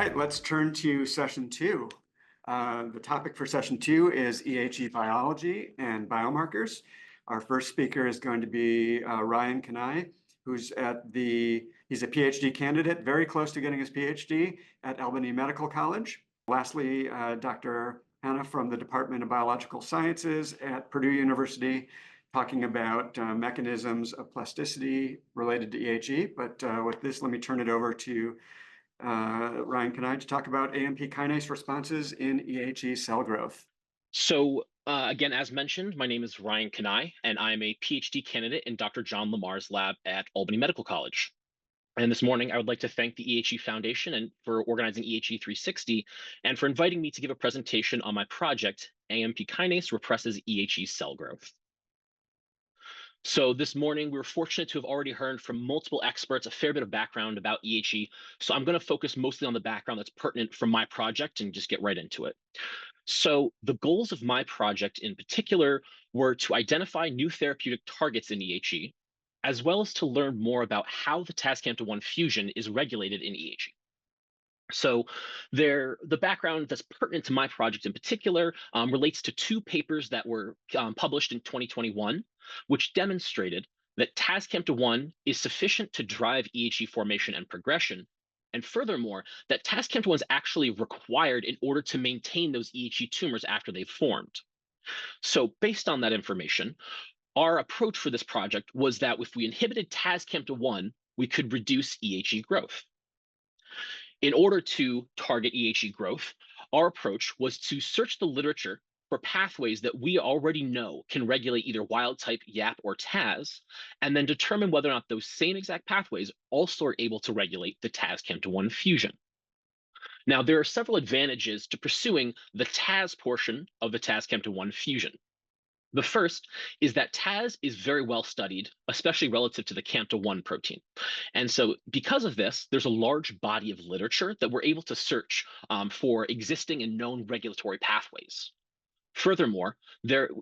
right, let's turn to session two. The topic for session two is EHE Biology and Biomarkers. Our first speaker is going to be Ryan Kanai, who's he's a PhD candidate, very close to getting his PhD at Albany Medical College. Lastly, Dr. Hanna from the Department of Biological Sciences at Purdue University, talking about mechanisms of plasticity related to EHE. But with this, let me turn it over to Ryan Kanai to talk about AMP kinase responses in EHE cell growth. So again, as mentioned, my name is Ryan Kanai, and I'm a PhD candidate in Dr. John Lamar's lab at Albany Medical College. And this morning, I would like to thank the EHE Foundation for organizing EHE 360 and for inviting me to give a presentation on my project, AMP kinase represses EHE cell growth. So this morning, we were fortunate to have already heard from multiple experts, a fair bit of background about EHE. So I'm going to focus mostly on the background that's pertinent from my project and just get right into it. So the goals of my project in particular were to identify new therapeutic targets in EHE, as well as to learn more about how the TASCAMTA1 fusion is regulated in EHE. So the background that's pertinent to my project in particular relates to two papers that were published in 2021, which demonstrated that TASCAMTA1 is sufficient to drive EHE formation and progression. And furthermore, that TASCAMTA1 is actually required in order to maintain those EHE tumors after they've formed. So based on that information, our approach for this project was that if we inhibited TASCAMTA1, we could reduce EHE growth. In order to target EHE growth, our approach was to search the literature for pathways that we already know can regulate either wild-type YAP or TAS, and then determine whether or not those same exact pathways also are able to regulate the TASCAMTA1 fusion. Now, there are several advantages to pursuing the TAS portion of the TASCAMTA1 fusion. The first is that TAS is very well studied, especially relative to the CAMTA1 protein. And so because of this, there's a large body of literature that we're able to search for existing and known regulatory pathways. Furthermore,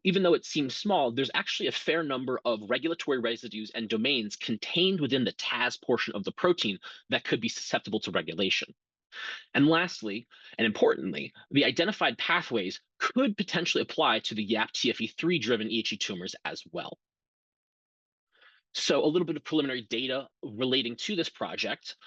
even though it seems small, there's actually a fair number of regulatory residues and domains contained within the TAS portion of the protein that could be susceptible to regulation. And lastly, and importantly, the identified pathways could potentially apply to the YAP-TFE3-driven EHE tumors as well. So a little bit of preliminary data relating to this project.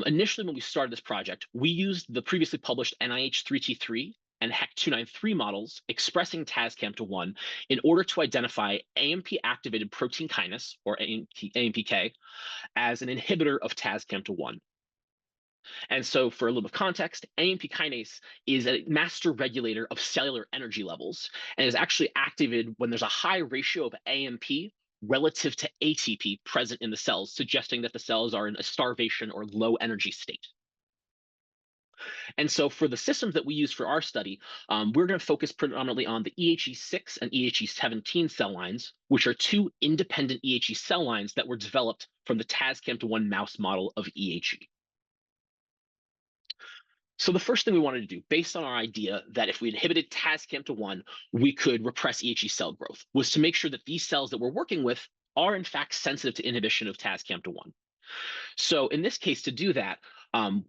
Initially, when we started this project, we used the previously published NIH3T3 and HEC293 models expressing TASCAMTA1 in order to identify AMP-activated protein kinase, or AMPK, as an inhibitor of TASCAMTA1. And so for a little bit of context, AMP kinase is a master regulator of cellular energy levels and is actually activated when there's a high ratio of AMP relative to ATP present in the cells, suggesting that the cells are in a starvation or low energy state. And so for the systems that we use for our study, we're going to focus predominantly on the EHE6 and EHE17 cell lines, which are two independent EHE cell lines that were developed from the TASCAMTA1 mouse model of EHE. So the first thing we wanted to do, based on our idea that if we inhibited TASCAMTA1, we could repress EHE cell growth, was to make sure that these cells that we're working with are in fact sensitive to inhibition of TASCAMTA1. So in this case, to do that,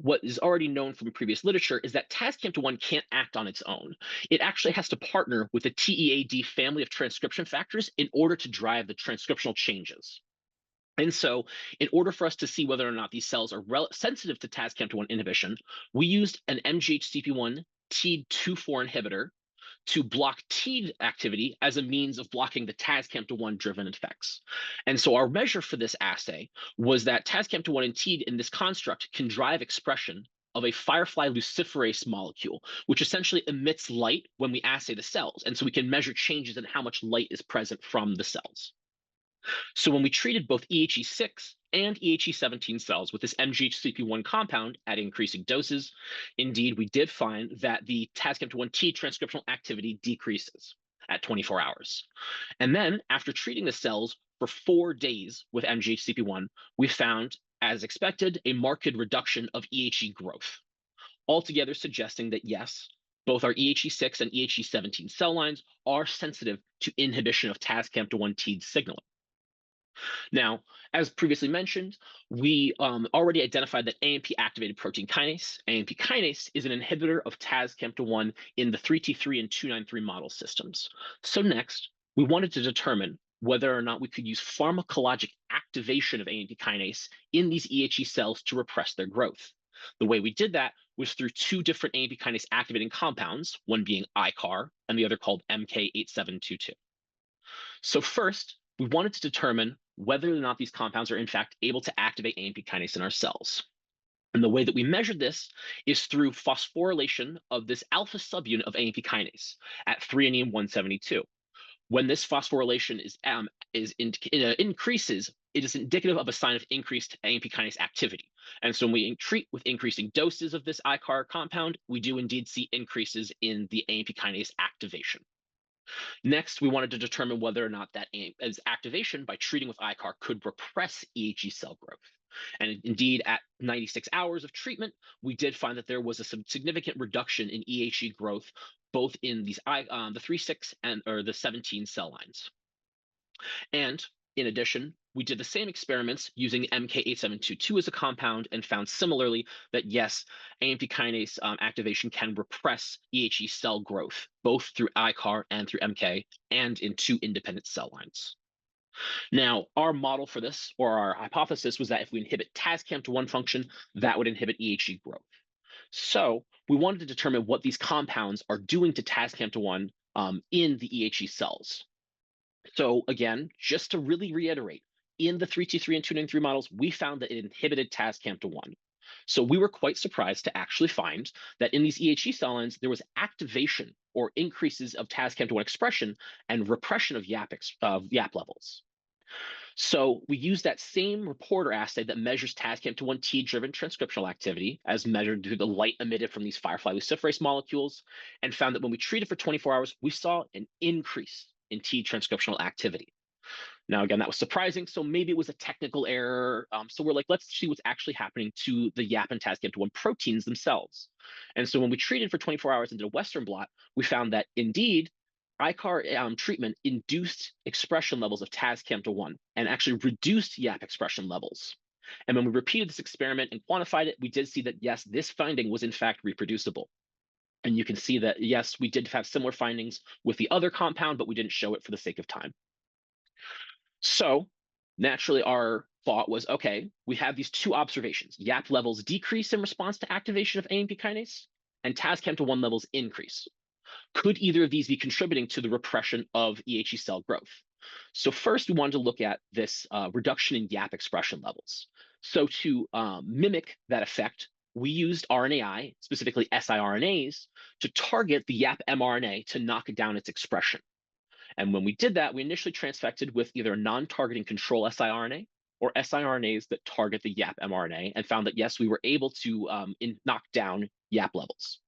what is already known from previous literature is that TASCAMTA1 can't act on its own. It actually has to partner with the TEAD family of transcription factors in order to drive the transcriptional changes. And so in order for us to see whether or not these cells are sensitive to TASCAMTA1 inhibition, we used an MGHCP1 TEAD24 inhibitor to block TEAD activity as a means of blocking the TASCAMTA1 driven effects. And so our measure for this assay was that TASCAMTA1 and TEAD in this construct can drive expression of a firefly luciferase molecule, which essentially emits light when we assay the cells. And so we can measure changes in how much light is present from the cells. So when we treated both EHE6 and EHE17 cells with this MGHCP1 compound at increasing doses, indeed, we did find that the TASCAMTA1 transcriptional activity decreases at 24 hours. And then after treating the cells for 4 days with MGHCP1, we found, as expected, a marked reduction of EHE growth, altogether suggesting that yes, both our EHE6 and EHE17 cell lines are sensitive to inhibition of TASCAMTA1 TEAD signaling. Now, as previously mentioned, we already identified that AMP activated protein kinase. AMP kinase is an inhibitor of TAS-CAMP1 in the 3T3 and 293 model systems. So next, we wanted to determine whether or not we could use pharmacologic activation of AMP kinase in these EHE cells to repress their growth. The way we did that was through two different AMP kinase activating compounds, one being ICAR and the other called MK8722. So first, we wanted to determine whether or not these compounds are in fact able to activate AMP kinase in our cells. And the way that we measured this is through phosphorylation of this alpha subunit of AMP kinase at 3 172. When this phosphorylation increases, it is indicative of a sign of increased AMP kinase activity. And so when we treat with increasing doses of this ICAR compound, we do indeed see increases in the AMP kinase activation. Next, we wanted to determine whether or not that as activation by treating with ICAR could repress EHE cell growth. And indeed, at 96 hours of treatment, we did find that there was a significant reduction in EHE growth, both in these the 3-6 and or the 17 cell lines. And in addition, we did the same experiments using MK8722 as a compound and found similarly that yes, AMP kinase activation can repress EHE cell growth, both through ICAR and through MK, and in two independent cell lines. Now, our model for this, or our hypothesis, was that if we inhibit TAS-CAMP1 function, that would inhibit EHE growth. So we wanted to determine what these compounds are doing to TAS-CAMP1 in the EHE cells. So again, just to really reiterate, in the 3T3 and 293 models, we found that it inhibited TAS-CAMP1. So we were quite surprised to actually find that in these EHE cell lines, there was activation or increases of TAS-CAMP1 expression and repression of YAP levels. So we used that same reporter assay that measures TAS-CAMP1 T-driven transcriptional activity as measured through the light emitted from these firefly luciferase molecules, and found that when we treated for 24 hours, we saw an increase in T transcriptional activity. Now, again, that was surprising, so maybe it was a technical error. So we're like, let's see what's actually happening to the YAP and TAS-CAMP1 proteins themselves. And so when we treated for 24 hours and did a Western blot, we found that indeed, ICAR treatment induced expression levels of TAS-CAMP1 and actually reduced YAP expression levels. And when we repeated this experiment and quantified it, we did see that, yes, this finding was in fact reproducible. And you can see that, yes, we did have similar findings with the other compound, but we didn't show it for the sake of time. So naturally, our thought was, okay, we have these two observations. YAP levels decrease in response to activation of AMP kinase, and TAS-CAMP1 levels increase. Could either of these be contributing to the repression of EHE cell growth? So first, we wanted to look at this reduction in YAP expression levels. So to mimic that effect, we used RNAi, specifically siRNAs, to target the YAP mRNA to knock down its expression. And when we did that, we initially transfected with either a non-targeting control siRNA or siRNAs that target the YAP mRNA, and found that, yes, we were able to knock down YAP levels.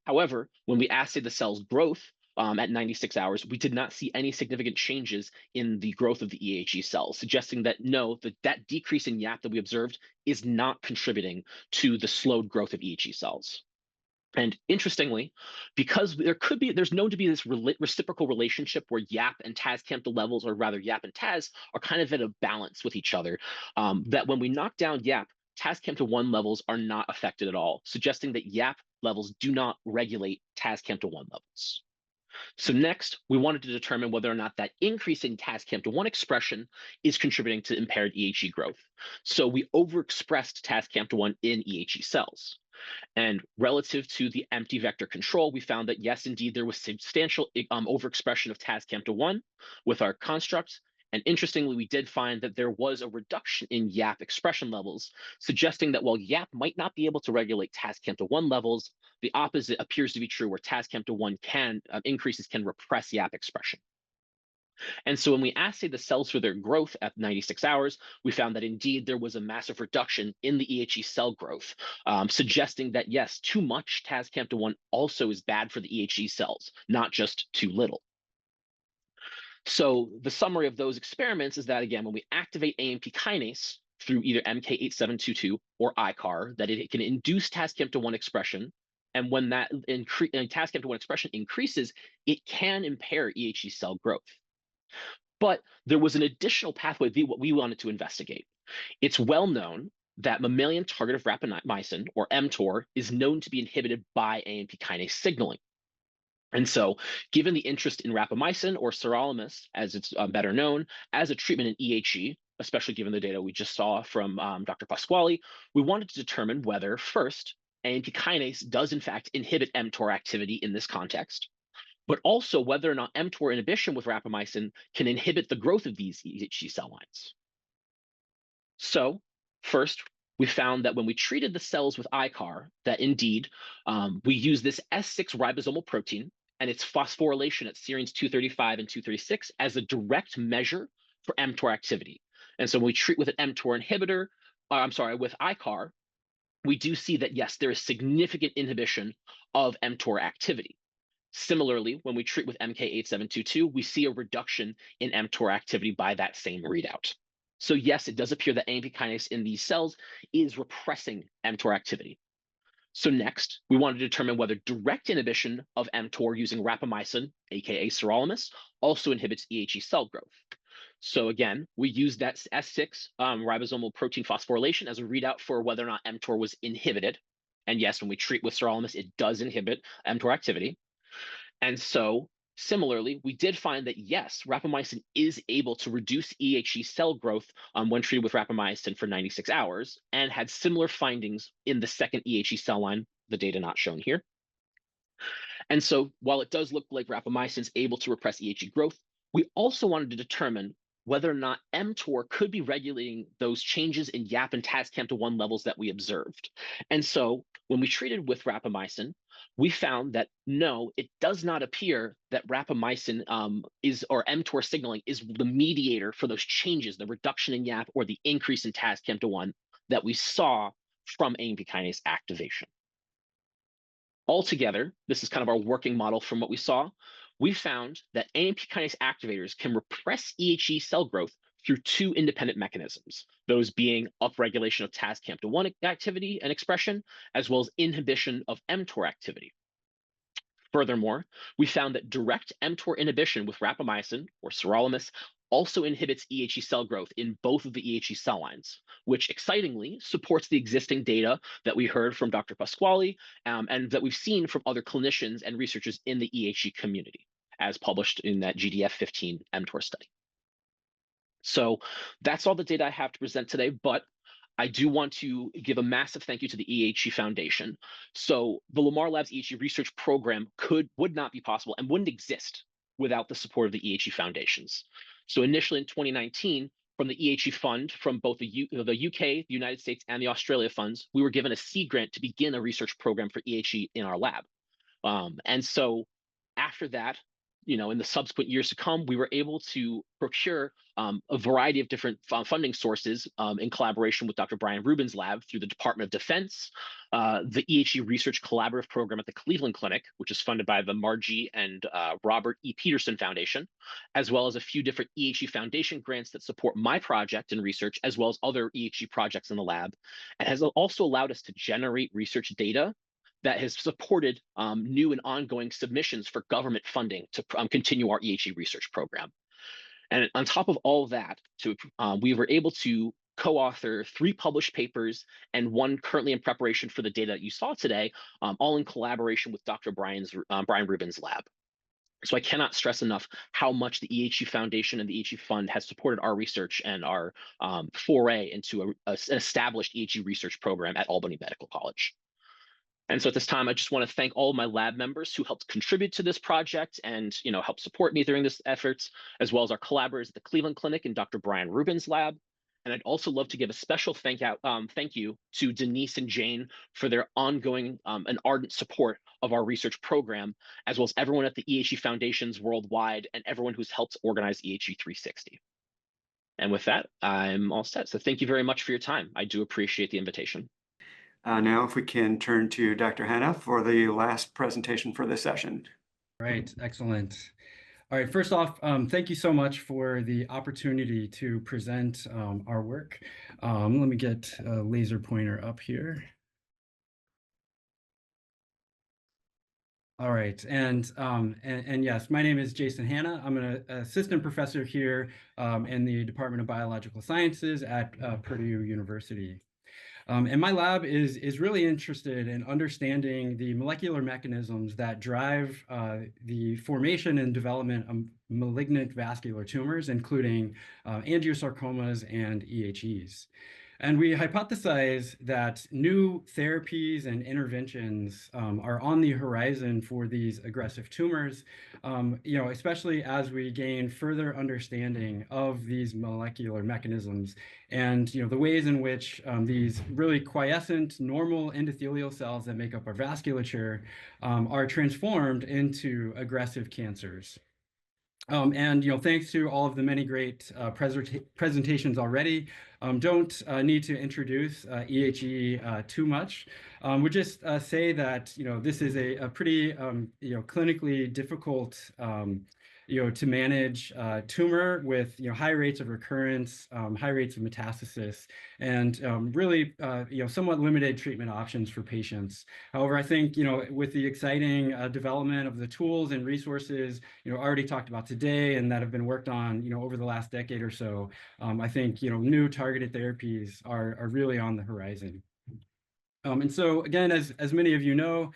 However, when we assayed the cell's growth at 96 hours, we did not see any significant changes in the growth of the EHE cells, suggesting that no, that decrease in YAP that we observed is not contributing to the slowed growth of EHE cells. And interestingly, because there's known to be this reciprocal relationship where YAP and TAS-CAMP levels, or rather YAP and TAS, are kind of at a balance with each other, that when we knock down YAP, TAS-CAMP1 levels are not affected at all, suggesting that YAP levels do not regulate TAS-CAMP1 levels. So next, we wanted to determine whether or not that increase in TAS-CAMP1 expression is contributing to impaired EHE growth. So we overexpressed TAS-CAMP1 in EHE cells. And relative to the empty vector control, we found that yes, indeed, there was substantial overexpression of TAS-CAMP1 with our construct. And interestingly, we did find that there was a reduction in YAP expression levels, suggesting that while YAP might not be able to regulate TAS-CAMP1 levels, the opposite appears to be true, where TAS-CAMP1 increases can repress YAP expression. And so when we assayed the cells for their growth at 96 hours, we found that indeed there was a massive reduction in the EHE cell growth, suggesting that yes, too much TAS-CAMP1 also is bad for the EHE cells, not just too little. So the summary of those experiments is that, again, when we activate AMP kinase through either MK8722 or ICAR, that it can induce TAS-CAMP1 expression. And when that TAS-CAMP1 expression increases, it can impair EHE cell growth. But there was an additional pathway what we wanted to investigate. It's well known that mammalian target of rapamycin, or mTOR, is known to be inhibited by AMP kinase signaling. And so, given the interest in rapamycin, or sirolimus, as it's better known, as a treatment in EHE, especially given the data we just saw from Dr. Pasquale, we wanted to determine whether, first, AMP kinase does in fact inhibit mTOR activity in this context, but also whether or not mTOR inhibition with rapamycin can inhibit the growth of these EHE cell lines. So, first, we found that when we treated the cells with ICAR, that indeed we use this S6 ribosomal protein and its phosphorylation at serines 235 and 236 as a direct measure for mTOR activity. And so when we treat with an mTOR inhibitor, with ICAR, we do see that yes, there is significant inhibition of mTOR activity. Similarly, when we treat with MK8722, we see a reduction in mTOR activity by that same readout. So yes, it does appear that AMP kinase in these cells is repressing mTOR activity. So next, we want to determine whether direct inhibition of mTOR using rapamycin, aka sirolimus, also inhibits EHE cell growth. So again, we use that S6 ribosomal protein phosphorylation as a readout for whether or not mTOR was inhibited. And yes, when we treat with sirolimus, it does inhibit mTOR activity. And so similarly, we did find that yes, rapamycin is able to reduce EHE cell growth when treated with rapamycin for 96 hours, and had similar findings in the second EHE cell line, the data not shown here. And so while it does look like rapamycin is able to repress EHE growth, we also wanted to determine whether or not mTOR could be regulating those changes in YAP and TASCAMT1 levels that we observed. And so when we treated with rapamycin, we found that no, it does not appear that rapamycin or mTOR signaling is the mediator for those changes, the reduction in YAP or the increase in TASCAMT1 that we saw from AMP kinase activation. Altogether, this is kind of our working model from what we saw. We found that AMP kinase activators can repress EHE cell growth through two independent mechanisms, those being upregulation of TASCAMT1 activity and expression, as well as inhibition of mTOR activity. Furthermore, we found that direct mTOR inhibition with rapamycin, or sirolimus, also inhibits EHE cell growth in both of the EHE cell lines, which excitingly supports the existing data that we heard from Dr. Pasquale and that we've seen from other clinicians and researchers in the EHE community, as published in that GDF15 mTOR study. So that's all the data I have to present today, but I do want to give a massive thank you to the EHE Foundation. So the Lamar Labs EHE research program would not be possible and wouldn't exist without the support of the EHE Foundations. So initially in 2019, from the EHE fund, from both the UK, the United States, and the Australia funds, we were given a seed grant to begin a research program for EHE in our lab. And so after that, in the subsequent years to come, we were able to procure a variety of different funding sources in collaboration with Dr. Brian Rubin's lab through the Department of Defense, the EHE Research Collaborative Program at the Cleveland Clinic, which is funded by the Margie and Robert E. Peterson Foundation, as well as a few different EHE Foundation grants that support my project and research, as well as other EHE projects in the lab, and has also allowed us to generate research data that has supported new and ongoing submissions for government funding to continue our EHE research program. And on top of all of that, we were able to co-author 3 published papers and 1 currently in preparation for the data that you saw today, all in collaboration with Dr. Brian Rubin's lab. So I cannot stress enough how much the EHE Foundation and the EHE Fund has supported our research and our foray into an established EHE research program at Albany Medical College. And so at this time, I just want to thank all of my lab members who helped contribute to this project and help support me during this efforts, as well as our collaborators at the Cleveland Clinic and Dr. Brian Rubin's lab. And I'd also love to give a special thank you to Denise and Jane for their ongoing and ardent support of our research program, as well as everyone at the EHE Foundations worldwide and everyone who's helped organize EHE 360. And with that, I'm all set. So thank you very much for your time. I do appreciate the invitation. Now, if we can turn to Dr. Hanna for the last presentation for this session. Right, excellent. All right, first off, thank you so much for the opportunity to present our work. Let me get a laser pointer up here. All right, and yes, my name is Jason Hanna. I'm an assistant professor here in the Department of Biological Sciences at Purdue University. And my lab is really interested in understanding the molecular mechanisms that drive the formation and development of malignant vascular tumors, including angiosarcomas and EHEs. And we hypothesize that new therapies and interventions are on the horizon for these aggressive tumors, especially as we gain further understanding of these molecular mechanisms and the ways in which these really quiescent normal endothelial cells that make up our vasculature are transformed into aggressive cancers. And thanks to all of the many great presentations already, don't need to introduce EHE too much. Would just say that this is a pretty clinically difficult to manage tumor with high rates of recurrence, high rates of metastasis, and really somewhat limited treatment options for patients. However, I think with the exciting development of the tools and resources already talked about today and that have been worked on over the last decade or so, I think new targeted therapies are really on the horizon. And so again, as many of you know,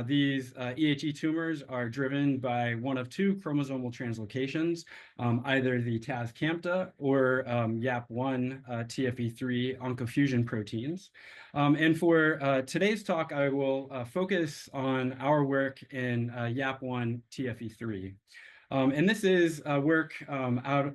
these EHE tumors are driven by one of two chromosomal translocations, either the TAS-CAMTA or YAP1 TFE3 oncofusion proteins. And for today's talk, I will focus on our work in YAP1 TFE3. And this is work out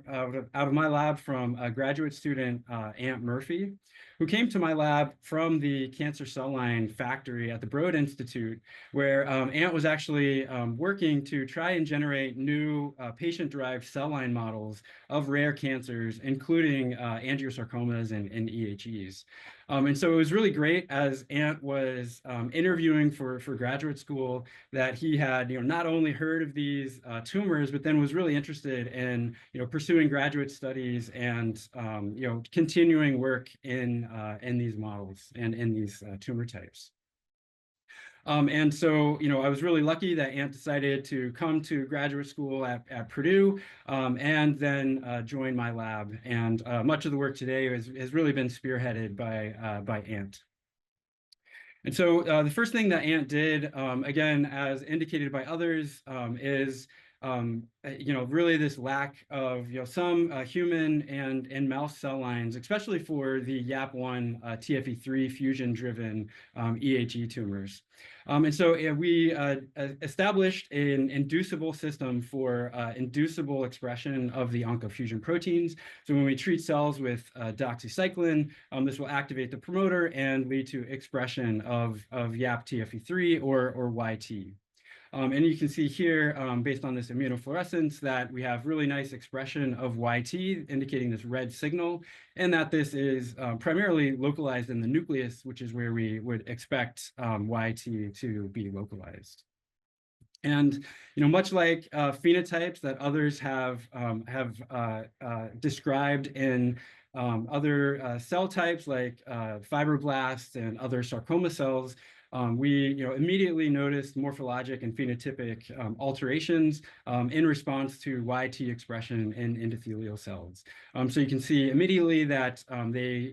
of my lab from a graduate student, Ant Murphy, who came to my lab from the cancer cell line factory at the Broad Institute, where Ant was actually working to try and generate new patient-derived cell line models of rare cancers, including angiosarcomas and EHEs. And so it was really great as Ant was interviewing for graduate school that he had not only heard of these tumors, but then was really interested in pursuing graduate studies and continuing work in these models and in these tumor types. And so, I was really lucky that Ant decided to come to graduate school at Purdue and then join my lab. And much of the work today has really been spearheaded by Ant. And so the first thing that Ant did, again, as indicated by others, is really this lack of some human and mouse cell lines, especially for the YAP1 TFE3 fusion-driven EHE tumors. And so we established an inducible system for inducible expression of the oncofusion proteins. So when we treat cells with doxycycline, this will activate the promoter and lead to expression of YAP TFE3 or YT. And you can see here, based on this immunofluorescence, that we have really nice expression of YT, indicating this red signal, and that this is primarily localized in the nucleus, which is where we would expect YT to be localized. And much like phenotypes that others have described in other cell types like fibroblasts and other sarcoma cells, we immediately noticed morphologic and phenotypic alterations in response to YT expression in endothelial cells. So you can see immediately that they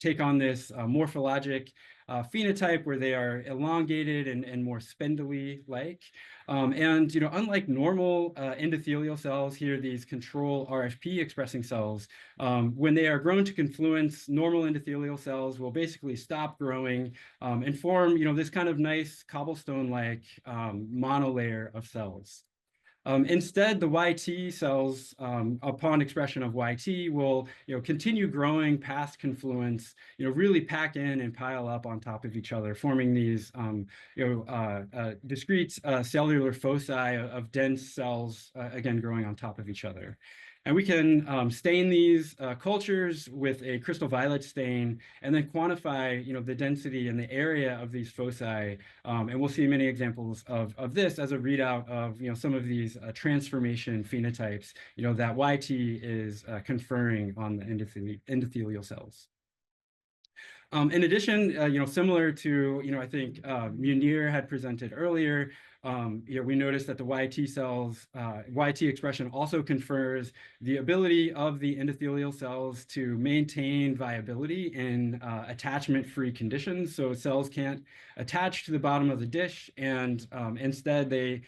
take on this morphologic phenotype where they are elongated and more spindly-like. And unlike normal endothelial cells, here these control RFP expressing cells, when they are grown to confluence, normal endothelial cells will basically stop growing and form this kind of nice cobblestone-like monolayer of cells. Instead, the YT cells, upon expression of YT, will continue growing past confluence, really pack in and pile up on top of each other, forming these discrete cellular foci of dense cells, again growing on top of each other. And we can stain these cultures with a crystal violet stain and then quantify the density and the area of these foci. And we'll see many examples of this as a readout of some of these transformation phenotypes that YT is conferring on the endothelial cells. In addition, similar to, I think Munir had presented earlier, we noticed that the YT cells, YT expression also confers the ability of the endothelial cells to maintain viability in attachment-free conditions. So cells can't attach to the bottom of the dish, and instead they,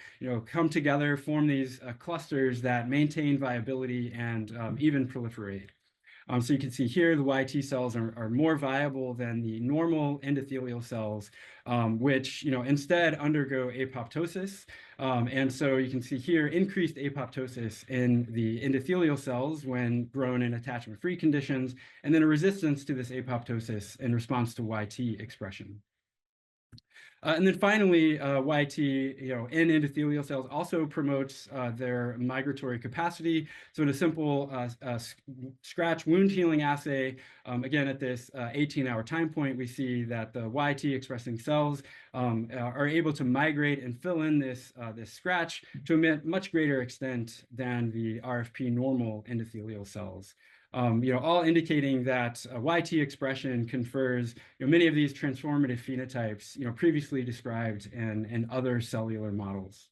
come together, form these clusters that maintain viability and even proliferate. So you can see here the YT cells are more viable than the normal endothelial cells, which instead undergo apoptosis. And so you can see here increased apoptosis in the endothelial cells when grown in attachment-free conditions, and then a resistance to this apoptosis in response to YT expression. And then finally, YT, in endothelial cells also promotes their migratory capacity. So in a simple scratch wound healing assay, again, at this 18-hour time point, we see that the YT expressing cells are able to migrate and fill in this scratch to a much greater extent than the RFP normal endothelial cells. All indicating that YT expression confers many of these transformative phenotypes previously described in other cellular models.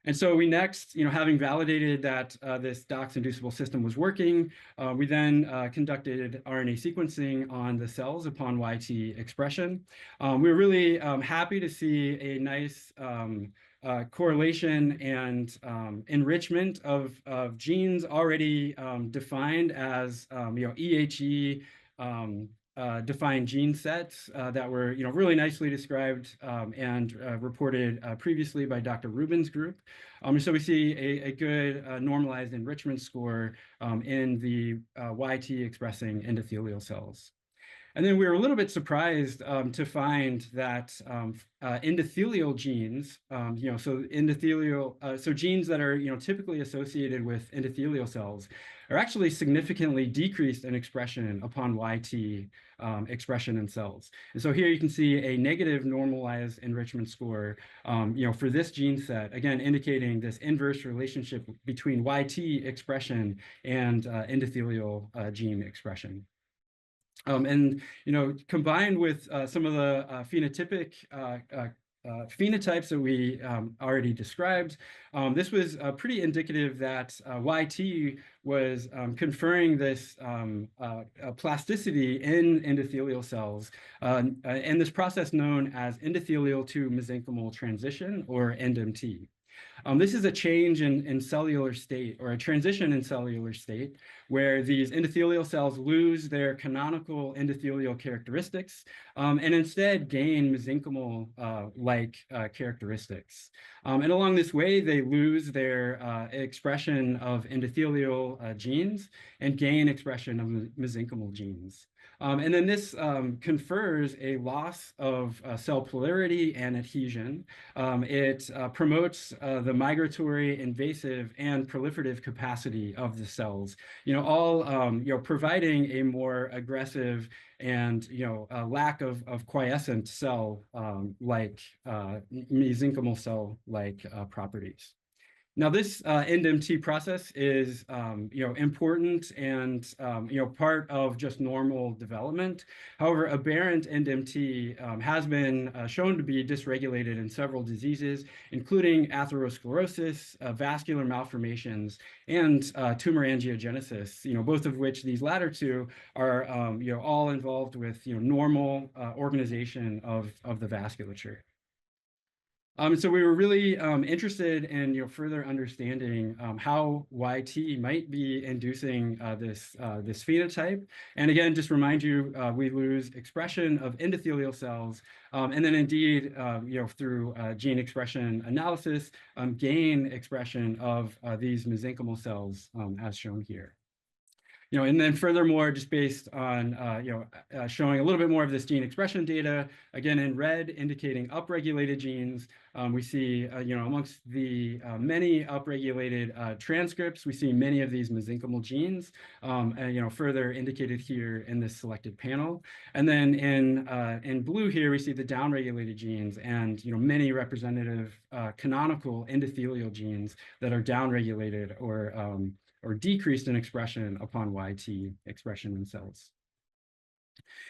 And so we next, having validated that this DOX-inducible system was working, we then conducted RNA sequencing on the cells upon YT expression. We were really happy to see a nice correlation and enrichment of genes already defined as EHE defined gene sets that were really nicely described and reported previously by Dr. Rubin's group. So we see a good normalized enrichment score in the YT expressing endothelial cells. And then we were a little bit surprised to find that endothelial genes, so genes that are typically associated with endothelial cells, are actually significantly decreased in expression upon YT expression in cells. And so here you can see a negative normalized enrichment score, for this gene set, again indicating this inverse relationship between YT expression and endothelial gene expression. And combined with some of the phenotypic phenotypes that we already described, this was pretty indicative that YT was conferring this plasticity in endothelial cells, and this process known as endothelial to mesenchymal transition, or ENDMT. This is a change in cellular state, or a transition in cellular state, where these endothelial cells lose their canonical endothelial characteristics and instead gain mesenchymal-like characteristics. And along this way, they lose their expression of endothelial genes and gain expression of mesenchymal genes. And then this confers a loss of cell polarity and adhesion. It promotes the migratory, invasive, and proliferative capacity of the cells, all providing a more aggressive and lack of quiescent cell like mesenchymal cell like properties. Now, this ENDMT process is, important and, part of just normal development. However, aberrant ENDMT has been shown to be dysregulated in several diseases, including atherosclerosis, vascular malformations, and tumor angiogenesis, both of which these latter two are, all involved with, normal organization of the vasculature. So we were really interested in further understanding how YT might be inducing this phenotype. And again, just remind you, we lose expression of endothelial cells, and then indeed, through gene expression analysis, gain expression of these mesenchymal cells, as shown here. And then furthermore, just based on, showing a little bit more of this gene expression data, again, in red, indicating upregulated genes, we see, amongst the many upregulated transcripts, we see many of these mesenchymal genes, further indicated here in this selected panel. And then in blue here, we see the downregulated genes and, many representative canonical endothelial genes that are downregulated or decreased in expression upon YT expression in cells.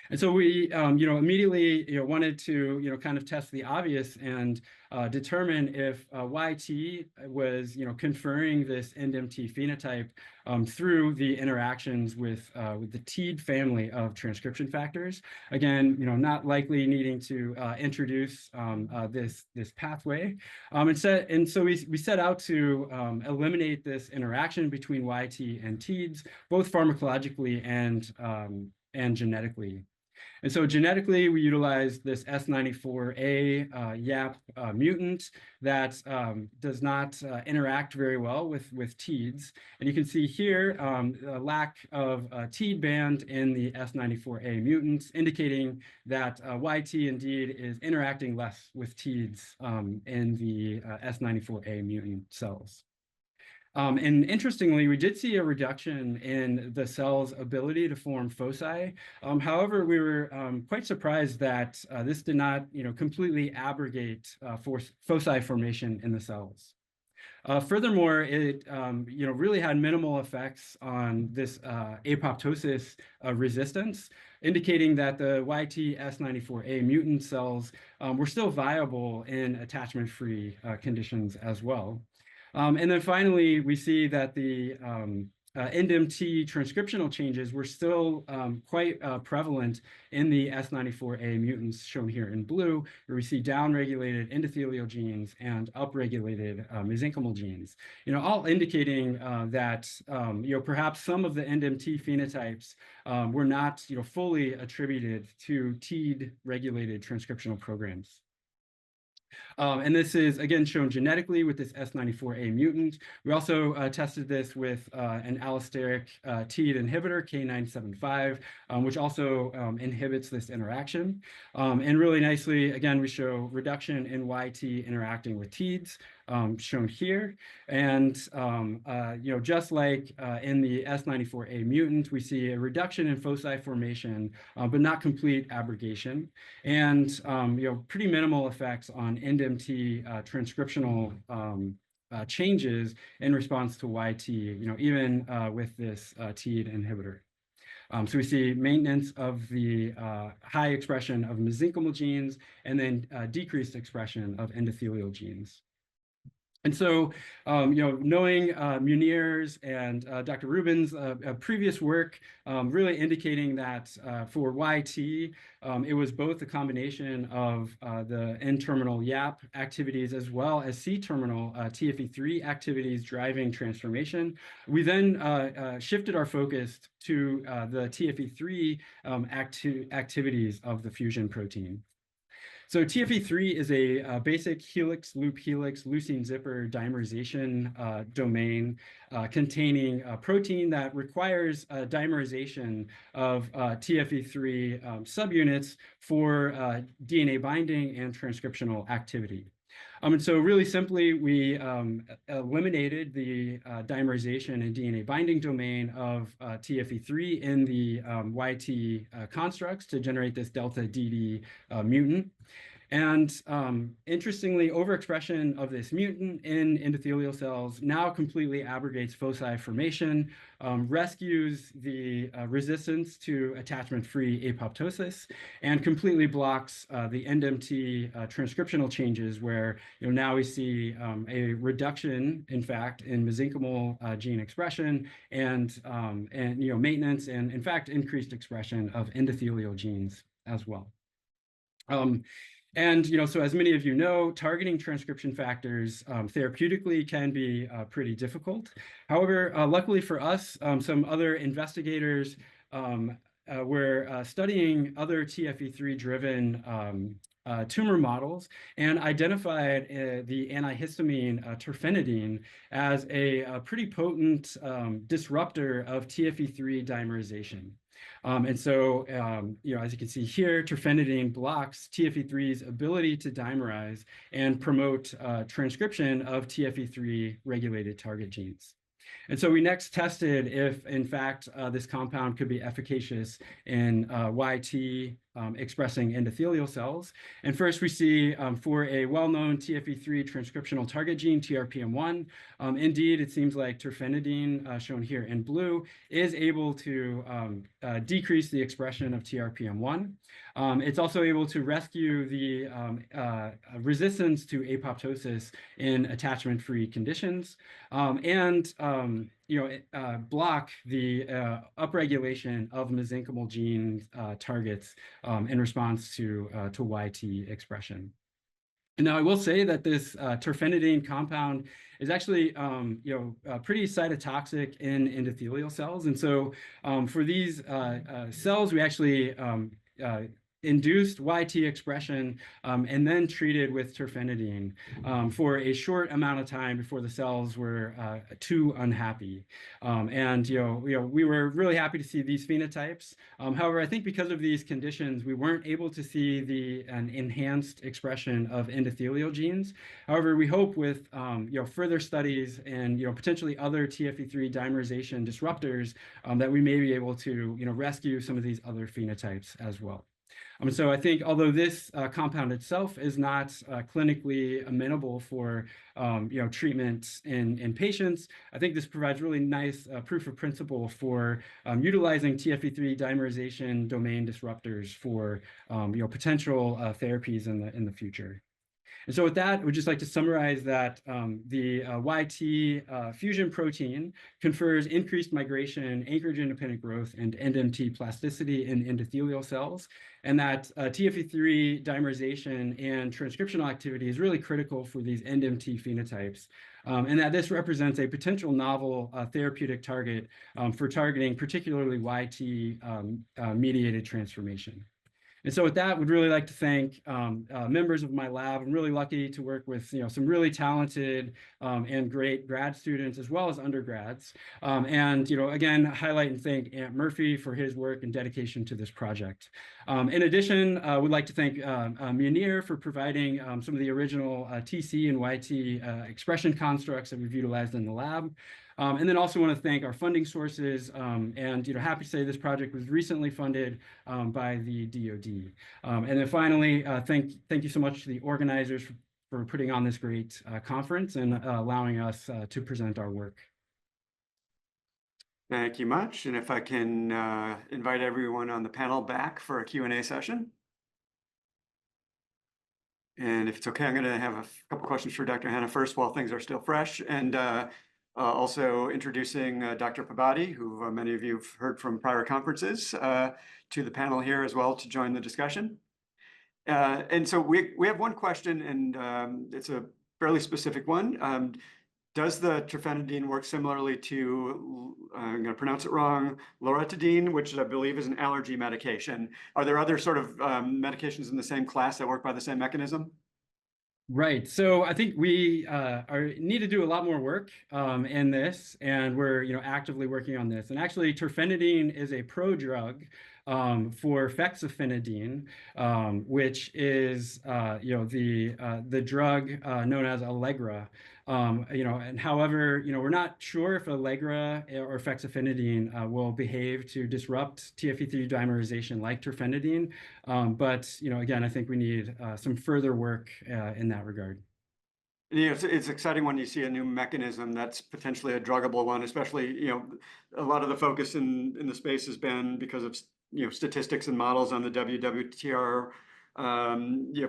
And so we, immediately, wanted to, kind of test the obvious and determine if YT was, conferring this NMT phenotype through the interactions with the TEAD family of transcription factors. Again, not likely needing to introduce this pathway. And so we set out to eliminate this interaction between YT and TEADs, both pharmacologically and genetically. And so genetically, we utilized this S94A YAP mutant that does not interact very well with TEADs. And you can see here a lack of TEAD band in the S94A mutants, indicating that YT indeed is interacting less with TEADs in the S94A mutant cells. And interestingly, we did see a reduction in the cell's ability to form foci. However, we were quite surprised that this did not, completely abrogate foci formation in the cells. Furthermore, it really had minimal effects on this apoptosis resistance, indicating that the YT S94A mutant cells were still viable in attachment-free conditions as well. And then finally, we see that the NMT transcriptional changes were still quite prevalent in the S94A mutants shown here in blue, where we see downregulated endothelial genes and upregulated mesenchymal genes, all indicating that perhaps some of the NMT phenotypes were not fully attributed to TEAD-regulated transcriptional programs. And this is, again, shown genetically with this S94A mutant. We also tested this with an allosteric TEAD inhibitor, K975, which also inhibits this interaction. And really nicely, again, we show reduction in YT interacting with TEADs, shown here. And, just like in the S94A mutant, we see a reduction in foci formation, but not complete abrogation. And, pretty minimal effects on NMT transcriptional changes in response to YT, even with this TEAD inhibitor. So we see maintenance of the high expression of mesenchymal genes and then decreased expression of endothelial genes. And so, knowing Munir's and Dr. Rubin's previous work really indicating that for YT, it was both a combination of the N-terminal YAP activities as well as C-terminal TFE3 activities driving transformation. We then shifted our focus to the TFE3 activities of the fusion protein. So TFE3 is a basic helix, loop helix, leucine zipper dimerization domain containing a protein that requires dimerization of TFE3 subunits for DNA binding and transcriptional activity. And so really simply, we eliminated the dimerization and DNA binding domain of TFE3 in the YT constructs to generate this delta DD mutant. And interestingly, overexpression of this mutant in endothelial cells now completely abrogates foci formation, rescues the resistance to attachment-free apoptosis, and completely blocks the NMT transcriptional changes where now we see a reduction, in fact, in mesenchymal gene expression and maintenance and, in fact, increased expression of endothelial genes as well. And, so as many of you know, targeting transcription factors therapeutically can be pretty difficult. However, luckily for us, some other investigators were studying other TFE3-driven tumor models and identified the antihistamine terfenadine as a pretty potent disruptor of TFE3 dimerization. And so, as you can see here, terfenadine blocks TFE3's ability to dimerize and promote transcription of TFE3 regulated target genes. And so we next tested if, in fact, this compound could be efficacious in YT expressing endothelial cells. And first we see for a well-known TFE3 transcriptional target gene, TRPM1, indeed, it seems like terfenadine, shown here in blue, is able to decrease the expression of TRPM1. It's also able to rescue the resistance to apoptosis in attachment-free conditions, and block the upregulation of mesenchymal gene targets in response to YT expression. And now I will say that this terfenadine compound is actually pretty cytotoxic in endothelial cells. And so for these cells, we actually induced YT expression and then treated with terfenadine for a short amount of time before the cells were too unhappy. And we were really happy to see these phenotypes. However, I think because of these conditions, we weren't able to see an enhanced expression of endothelial genes. However, we hope with further studies and potentially other TFE3 dimerization disruptors that we may be able to rescue some of these other phenotypes as well. So I think although this compound itself is not clinically amenable for treatment in patients, I think this provides really nice proof of principle for utilizing TFE3 dimerization domain disruptors for potential therapies in the future. And so with that, I would just like to summarize that the YT fusion protein confers increased migration, anchorage-independent growth, and NMT plasticity in endothelial cells, and that TFE3 dimerization and transcriptional activity is really critical for these NMT phenotypes, and that this represents a potential novel therapeutic target for targeting particularly YT mediated transformation. And so with that, we'd really like to thank members of my lab. I'm really lucky to work with some really talented and great grad students as well as undergrads. And again, highlight and thank Ant Murphy for his work and dedication to this project. In addition, we'd like to thank Munir for providing some of the original TC and YT expression constructs that we've utilized in the lab. And then also want to thank our funding sources, and happy to say this project was recently funded by the DoD. And then finally, thank you so much to the organizers for putting on this great conference and allowing us to present our work. Thank you much. And if I can invite everyone on the panel back for a Q&A session. And if it's okay, I'm going to have a couple questions for Dr. Hanna first while things are still fresh. And also introducing Dr. Pobbati, who many of you have heard from prior conferences, to the panel here as well to join the discussion. And so we have one question, and it's a fairly specific one. Does the terfenadine work similarly to, I'm going to pronounce it wrong, loratadine, which I believe is an allergy medication? Are there other sort of medications in the same class that work by the same mechanism? Right. So I think we need to do a lot more work in this, and we're actively working on this. And actually, terfenadine is a prodrug for fexofenadine, which is the drug known as Allegra. And however, we're not sure if Allegra or fexofenadine will behave to disrupt TFE3 dimerization like terfenadine. But again, I think we need some further work in that regard. Yeah, it's exciting when you see a new mechanism that's potentially a druggable one, especially, a lot of the focus in the space has been because of, statistics and models on the WWTR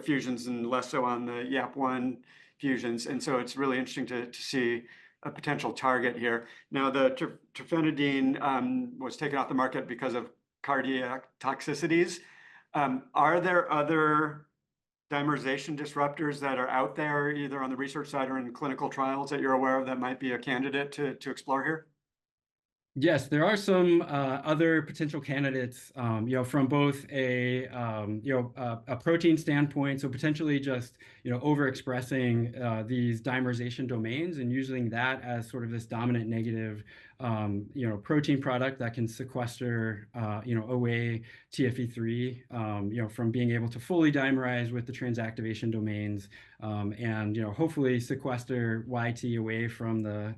fusions and less so on the YAP1 fusions. And so it's really interesting to see a potential target here. Now, the terfenadine was taken off the market because of cardiac toxicities. Are there other dimerization disruptors that are out there, either on the research side or in clinical trials that you're aware of that might be a candidate to explore here? Yes, there are some other potential candidates, from both a protein standpoint, so potentially just overexpressing these dimerization domains and using that as sort of this dominant negative protein product that can sequester away TFE3 from being able to fully dimerize with the transactivation domains, and hopefully sequester YT away from the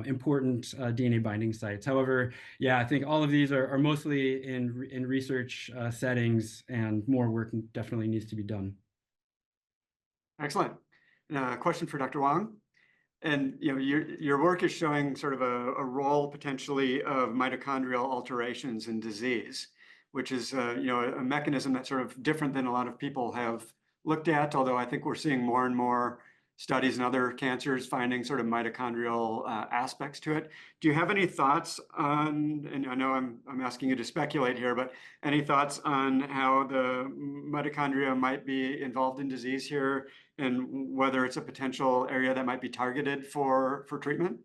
important DNA binding sites. However, yeah, I think all of these are mostly in research settings, and more work definitely needs to be done. Excellent. Question for Dr. Wang. And your work is showing sort of a role potentially of mitochondrial alterations in disease, which is a mechanism that's sort of different than a lot of people have looked at. Although I think we're seeing more and more studies in other cancers finding sort of mitochondrial aspects to it. Do you have any thoughts on? And I know I'm asking you to speculate here, but any thoughts on how the mitochondria might be involved in disease here, and whether it's a potential area that might be targeted for treatment?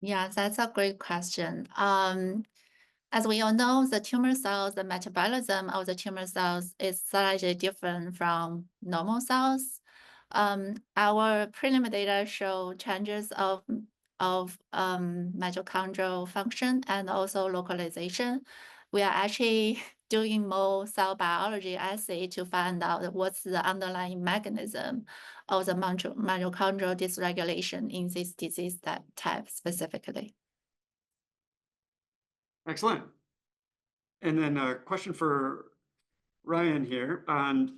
Yeah, that's a great question. As we all know, the tumor cells, the metabolism of the tumor cells is slightly different from normal cells. Our preliminary data show changes of mitochondrial function and also localization. We are actually doing more cell biology assay to find out what's the underlying mechanism of the mitochondrial dysregulation in this disease type specifically. Excellent. And then a question for Ryan here on,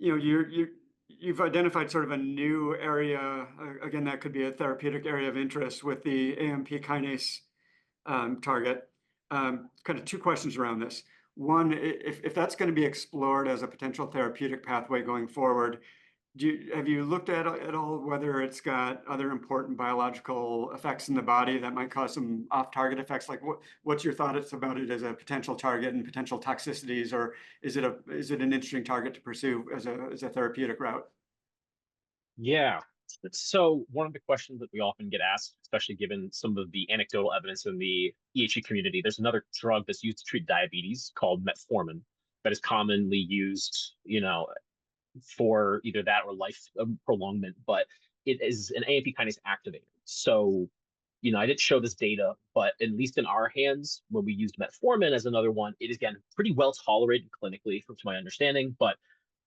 you've identified sort of a new area, again, that could be a therapeutic area of interest with the AMP kinase target. Kind of two questions around this. One, if that's going to be explored as a potential therapeutic pathway going forward, have you looked at all whether it's got other important biological effects in the body that might cause some off-target effects? Like what's your thoughts about it as a potential target and potential toxicities, or is it an interesting target to pursue as a therapeutic route? Yeah. So one of the questions that we often get asked, especially given some of the anecdotal evidence in the EHE community, there's another drug that's used to treat diabetes called metformin that is commonly used, for either that or life prolongment, but it is an AMP kinase activator. So, I didn't show this data, but at least in our hands, when we used metformin as another one, it is, again, pretty well tolerated clinically, from to my understanding, but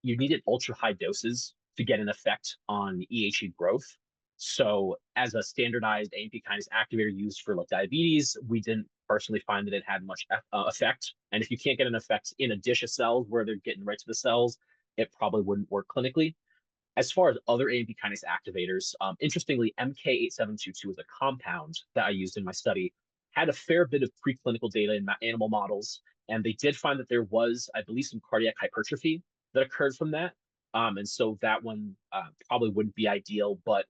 you needed ultra high doses to get an effect on EHE growth. So as a standardized AMP kinase activator used for like diabetes, we didn't personally find that it had much effect. And if you can't get an effect in a dish of cells where they're getting right to the cells, it probably wouldn't work clinically. As far as other AMP kinase activators, interestingly, MK8722 is a compound that I used in my study, had a fair bit of preclinical data in animal models, and they did find that there was, I believe, some cardiac hypertrophy that occurred from that. And so that one probably wouldn't be ideal, but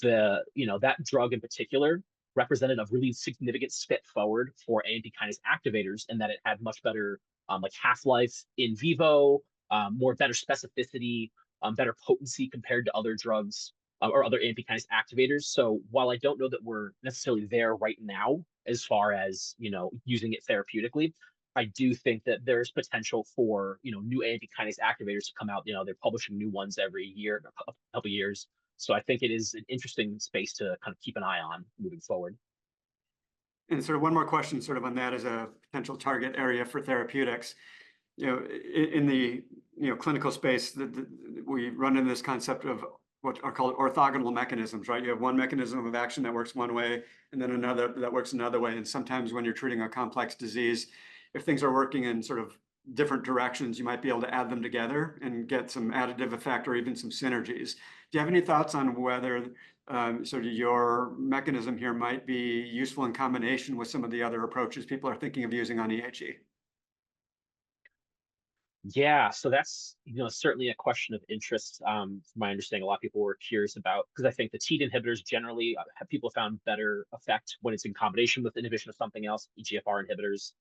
that drug in particular represented a really significant step forward for AMP kinase activators, in that it had much better like half-life in vivo, better specificity, better potency compared to other drugs or other AMP kinase activators. So while I don't know that we're necessarily there right now as far as using it therapeutically, I do think that there's potential for new AMP kinase activators to come out. They're publishing new ones every year, a couple years. So I think it is an interesting space to kind of keep an eye on moving forward. And sort of one more question sort of on that as a potential target area for therapeutics. In the clinical space, we run into this concept of what are called orthogonal mechanisms, right? You have one mechanism of action that works one way, and then another that works another way. And sometimes when you're treating a complex disease, if things are working in sort of different directions, you might be able to add them together and get some additive effect or even some synergies. Do you have any thoughts on whether sort of your mechanism here might be useful in combination with some of the other approaches people are thinking of using on EHE? Yeah, so that's certainly a question of interest. From my understanding, a lot of people were curious about, because I think the TEAD inhibitors generally have people found better effect when it's in combination with inhibition of something else, EGFR inhibitors.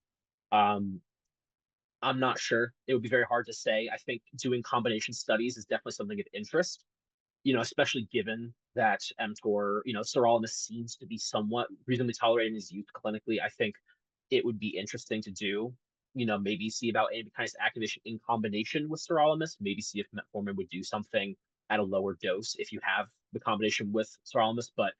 I'm not sure. It would be very hard to say. I think doing combination studies is definitely something of interest, especially given that mTOR, sirolimus seems to be somewhat reasonably tolerated and is used clinically. I think it would be interesting to do, maybe see about AMP kinase activation in combination with sirolimus, maybe see if metformin would do something at a lower dose if you have the combination with sirolimus. But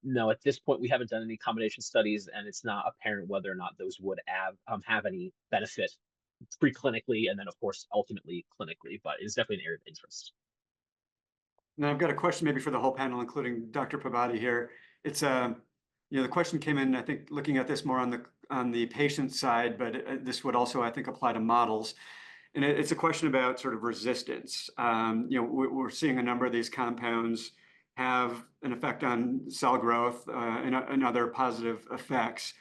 no, at this point, we haven't done any combination studies, and it's not apparent whether or not those would have any benefit preclinically, and then, of course, ultimately clinically. But it's definitely an area of interest. Now I've got a question maybe for the whole panel, including Dr. Pobbati here. It's The question came in, I think, looking at this more on the patient side, but this would also, I think, apply to models. And it's a question about sort of resistance. We're seeing a number of these compounds have an effect on cell growth and other positive effects.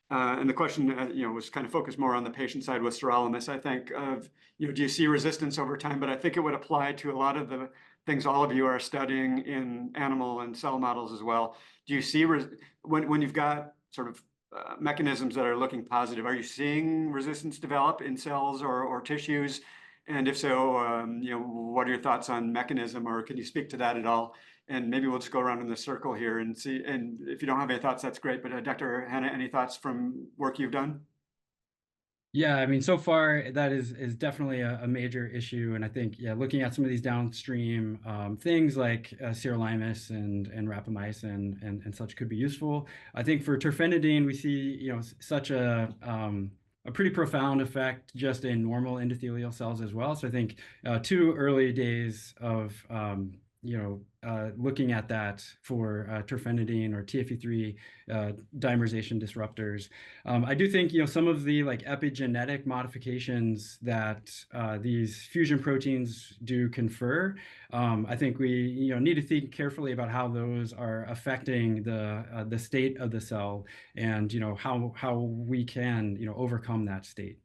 And the question, was kind of focused more on the patient side with sirolimus, I think, of, do you see resistance over time? But I think it would apply to a lot of the things all of you are studying in animal and cell models as well. Do you see, when you've got sort of mechanisms that are looking positive, are you seeing resistance develop in cells or tissues? And if so, what are your thoughts on mechanism, or can you speak to that at all? And maybe we'll just go around in the circle here and see. And if you don't have any thoughts, that's great. But Dr. Hanna, any thoughts from work you've done? Yeah, I mean, so far that is definitely a major issue, and I think looking at some of these downstream things like sirolimus and rapamycin and such could be useful. I think for terfenadine, we see such a pretty profound effect just in normal endothelial cells as well. So I think too early days of looking at that for terfenadine or TFE3 dimerization disruptors. I do think some of the epigenetic modifications that these fusion proteins do confer. I think we need to think carefully about how those are affecting the state of the cell, and how we can overcome that state.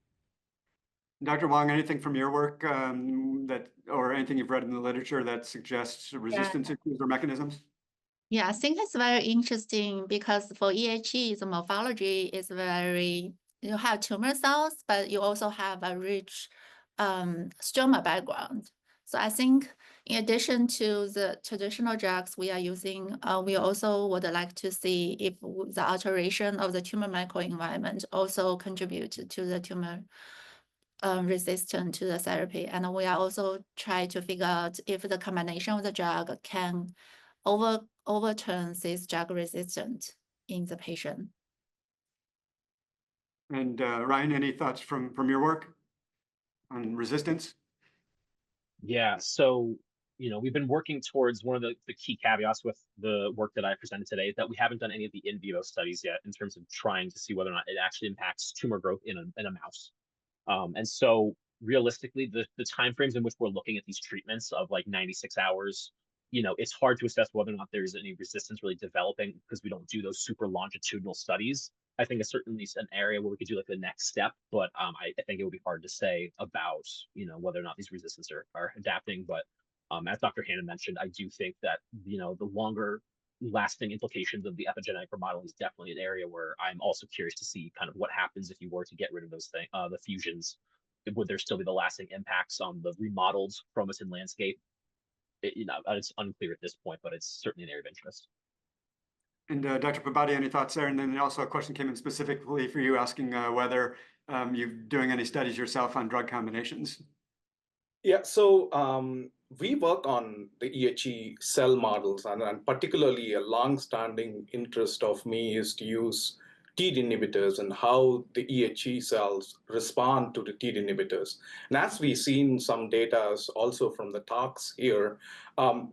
Dr. Wong, anything from your work or anything you've read in the literature that suggests resistance issues or mechanisms? Yeah, I think it's very interesting because for EHE, the morphology is very, you have tumor cells, but you also have a rich stroma background. So I think in addition to the traditional drugs we are using, we also would like to see if the alteration of the tumor microenvironment also contribute to the tumor resistant to the therapy. And we are also trying to figure out if the combination of the drug can overturn this drug resistant in the patient. And Ryan, any thoughts from your work on resistance? Yeah, so we've been working towards one of the key caveats with the work that I presented today, that we haven't done any of the in vivo studies yet in terms of trying to see whether or not it actually impacts tumor growth in a mouse. And so realistically, the timeframes in which we're looking at these treatments of like 96 hours, it's hard to assess whether or not there's any resistance really developing because we don't do those super longitudinal studies. I think it's certainly an area where we could do like the next step, but I think it would be hard to say about whether or not these resistance are adapting. But as Dr. Hanna mentioned, I do think that the longer lasting implications of the epigenetic remodeling is definitely an area where I'm also curious to see kind of what happens if you were to get rid of those things, the fusions. Would there still be the lasting impacts on the remodeled chromatin landscape? It's unclear at this point, but it's certainly an area of interest. And Dr. Pobbati, any thoughts there? And then also a question came in specifically for you, asking whether you're doing any studies yourself on drug combinations. Yeah, so we work on the EHE cell models, and particularly a long-standing interest of me is to use TEAD inhibitors and how the EHE cells respond to the TEAD inhibitors. And as we've seen some data also from the talks here,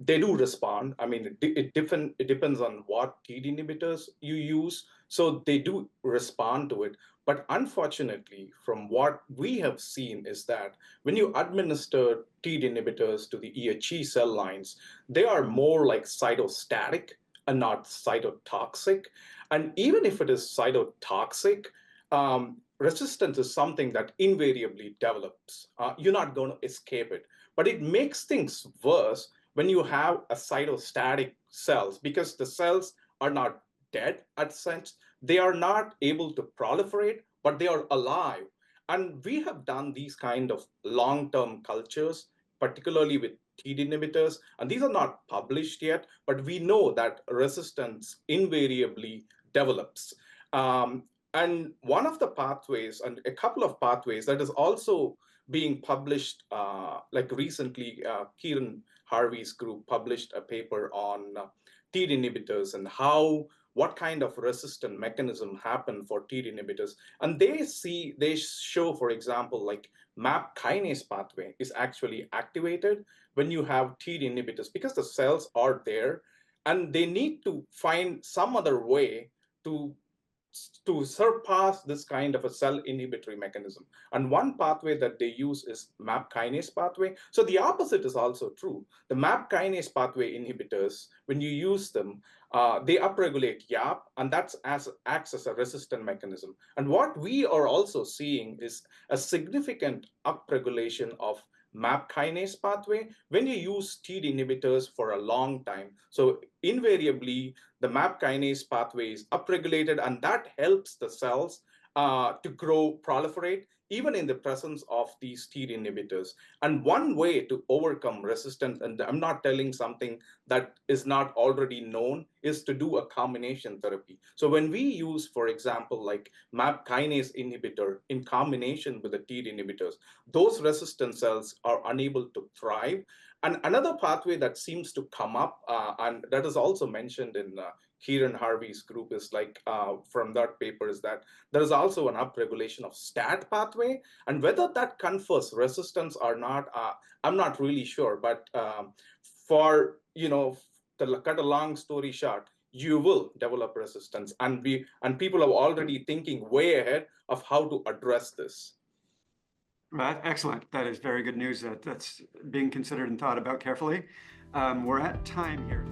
they do respond. I mean, it depends on what TEAD inhibitors you use. So they do respond to it. But unfortunately, from what we have seen is that when you administer TEAD inhibitors to the EHE cell lines, they are more like cytostatic and not cytotoxic. And even if it is cytotoxic, resistance is something that invariably develops. You're not going to escape it. But it makes things worse when you have a cytostatic cells, because the cells are not dead at sense. They are not able to proliferate, but they are alive. And we have done these kind of long-term cultures, particularly with TEAD inhibitors. And these are not published yet, but we know that resistance invariably develops. And one of the pathways, and a couple of pathways that is also being published, like recently, Kieran Harvey's group published a paper on TEAD inhibitors and what kind of resistant mechanism happen for TEAD inhibitors. And they show, for example, like MAP kinase pathway is actually activated when you have TEAD inhibitors because the cells are there and they need to find some other way to surpass this kind of a cell inhibitory mechanism. And one pathway that they use is MAP kinase pathway. So the opposite is also true. The MAP kinase pathway inhibitors, when you use them, they upregulate YAP, and that acts as a resistant mechanism. And what we are also seeing is a significant upregulation of MAP kinase pathway when you use TEAD inhibitors for a long time. So invariably, the MAP kinase pathway is upregulated, and that helps the cells to grow, proliferate, even in the presence of these TEAD inhibitors. And one way to overcome resistance, and I'm not telling something that is not already known, is to do a combination therapy. So when we use, for example, like MAP kinase inhibitor in combination with the TEAD inhibitors, those resistant cells are unable to thrive. And another pathway that seems to come up, and that is also mentioned in Kieran Harvey's group, is like from that paper, is that there is also an upregulation of STAT pathway. And whether that confers resistance or not, I'm not really sure. But for, to cut a long story short, you will develop resistance. And people are already thinking way ahead of how to address this. Right, excellent. That is very good news. That's being considered and thought about carefully. We're at time here.